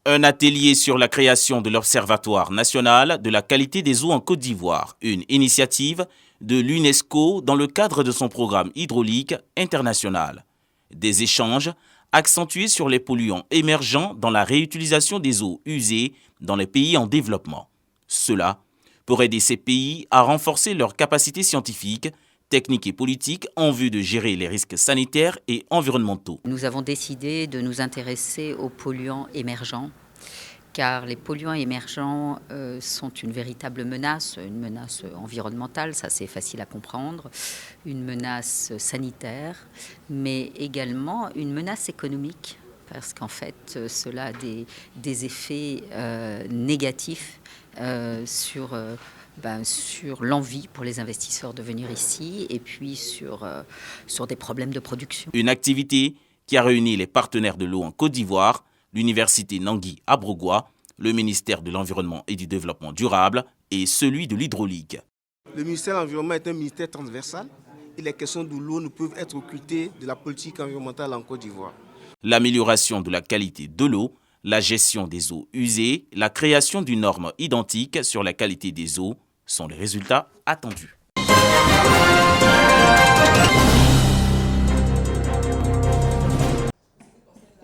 Un atelier sur la création de l'Observatoire national de la qualité des eaux en Côte d'Ivoire, une initiative de l'UNESCO dans le cadre de son programme hydraulique international. Des échanges accentués sur les polluants émergents dans la réutilisation des eaux usées dans les pays en développement. Cela pour aider ces pays à renforcer leurs capacités scientifiques, techniques et politiques en vue de gérer les risques sanitaires et environnementaux. Nous avons décidé de nous intéresser aux polluants émergents, car les polluants émergents sont une véritable menace, une menace environnementale, ça c'est facile à comprendre, une menace sanitaire, mais également une menace économique, parce qu'en fait cela a des effets négatifs sur l'envie pour les investisseurs de venir ici et puis sur des problèmes de production. Une activité qui a réuni les partenaires de l'eau en Côte d'Ivoire, l'Université Nangui à Brogua, le ministère de l'Environnement et du Développement durable et celui de l'hydraulique. Le ministère de l'Environnement est un ministère transversal et les questions de l'eau ne peuvent être occultées de la politique environnementale en Côte d'Ivoire. L'amélioration de la qualité de l'eau, la gestion des eaux usées, la création d'une norme identique sur la qualité des eaux sont les résultats attendus.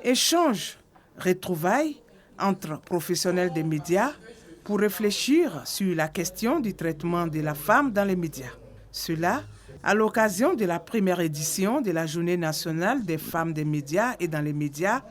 Échange, retrouvailles entre professionnels des médias pour réfléchir sur la question du traitement de la femme dans les médias. Cela à l'occasion de la première édition de la Journée nationale des femmes des médias et dans les médias,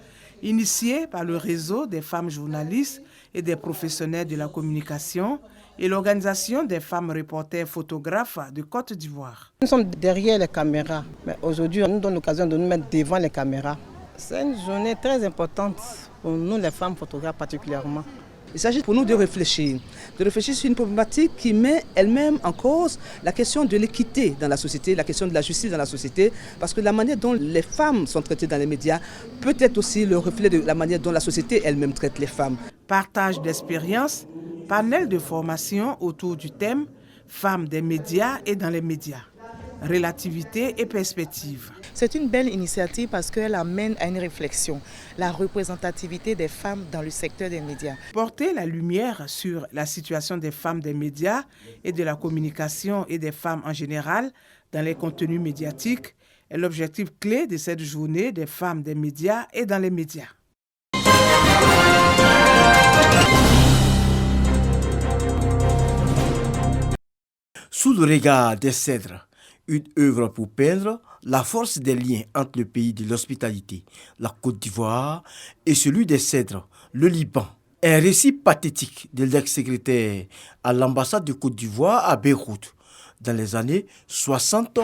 initiée par le réseau des femmes journalistes et des professionnels de la communication et l'organisation des femmes reporters photographes de Côte d'Ivoire. Nous sommes derrière les caméras, mais aujourd'hui, on nous donne l'occasion de nous mettre devant les caméras. C'est une journée très importante pour nous, les femmes photographes particulièrement. Il s'agit pour nous de réfléchir sur une problématique qui met elle-même en cause la question de l'équité dans la société, la question de la justice dans la société, parce que la manière dont les femmes sont traitées dans les médias peut être aussi le reflet de la manière dont la société elle-même traite les femmes. Partage d'expériences, panel de formation autour du thème « Femmes des médias et dans les médias ». Relativité et perspective. C'est une belle initiative parce qu'elle amène à une réflexion, la représentativité des femmes dans le secteur des médias. Porter la lumière sur la situation des femmes des médias et de la communication et des femmes en général dans les contenus médiatiques est l'objectif clé de cette journée des femmes des médias et dans les médias. Sous le regard des cèdres, une œuvre pour peindre la force des liens entre le pays de l'hospitalité, la Côte d'Ivoire, et celui des cèdres, le Liban. Un récit pathétique de l'ex-secrétaire à l'ambassade de Côte d'Ivoire à Beyrouth dans les années 60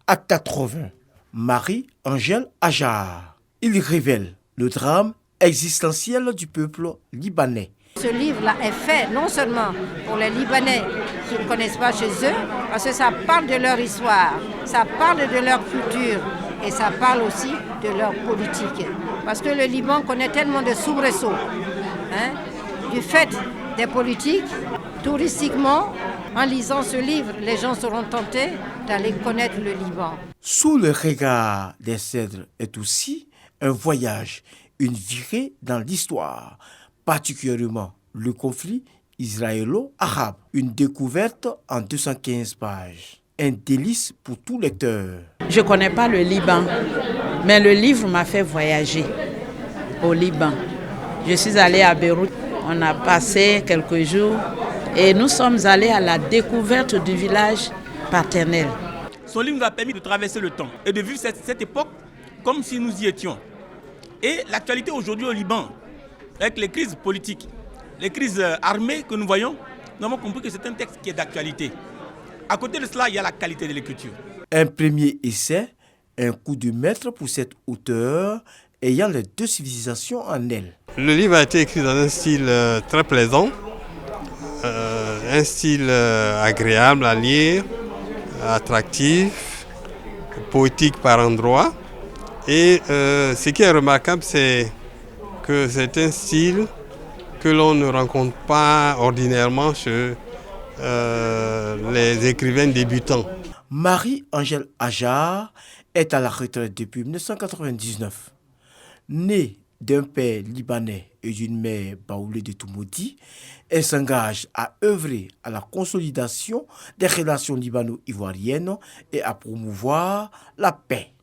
à 80. Marie-Angèle Ajar. Il révèle le drame existentiel du peuple libanais. Ce livre-là est fait non seulement pour les Libanais qui ne connaissent pas chez eux, parce que ça parle de leur histoire, ça parle de leur culture et ça parle aussi de leur politique. Parce que le Liban connaît tellement de soubresauts du fait des politiques. Touristiquement, en lisant ce livre, les gens seront tentés d'aller connaître le Liban. Sous le regard des cèdres est aussi un voyage, une virée dans l'histoire, particulièrement le conflit israélo-arabe. Une découverte en 215 pages. Un délice pour tout lecteur. Je ne connais pas le Liban, mais le livre m'a fait voyager au Liban. Je suis allée à Beyrouth, on a passé quelques jours et nous sommes allés à la découverte du village paternel. Son livre nous a permis de traverser le temps et de vivre cette époque comme si nous y étions. Et l'actualité aujourd'hui au Liban, avec les crises politiques, les crises armées que nous voyons, nous avons compris que c'est un texte qui est d'actualité. À côté de cela, il y a la qualité de l'écriture. Un premier essai, un coup de maître pour cet auteur ayant les deux civilisations en elle. Le livre a été écrit dans un style très plaisant, un style agréable à lire, attractif, poétique par endroits. Et ce qui est remarquable, c'est que c'est un style que l'on ne rencontre pas ordinairement chez les écrivains débutants. Marie-Angèle Ajar est à la retraite depuis 1999. Née d'un père libanais et d'une mère baoulée de Toumoudi, elle s'engage à œuvrer à la consolidation des relations libano-ivoiriennes et à promouvoir la paix.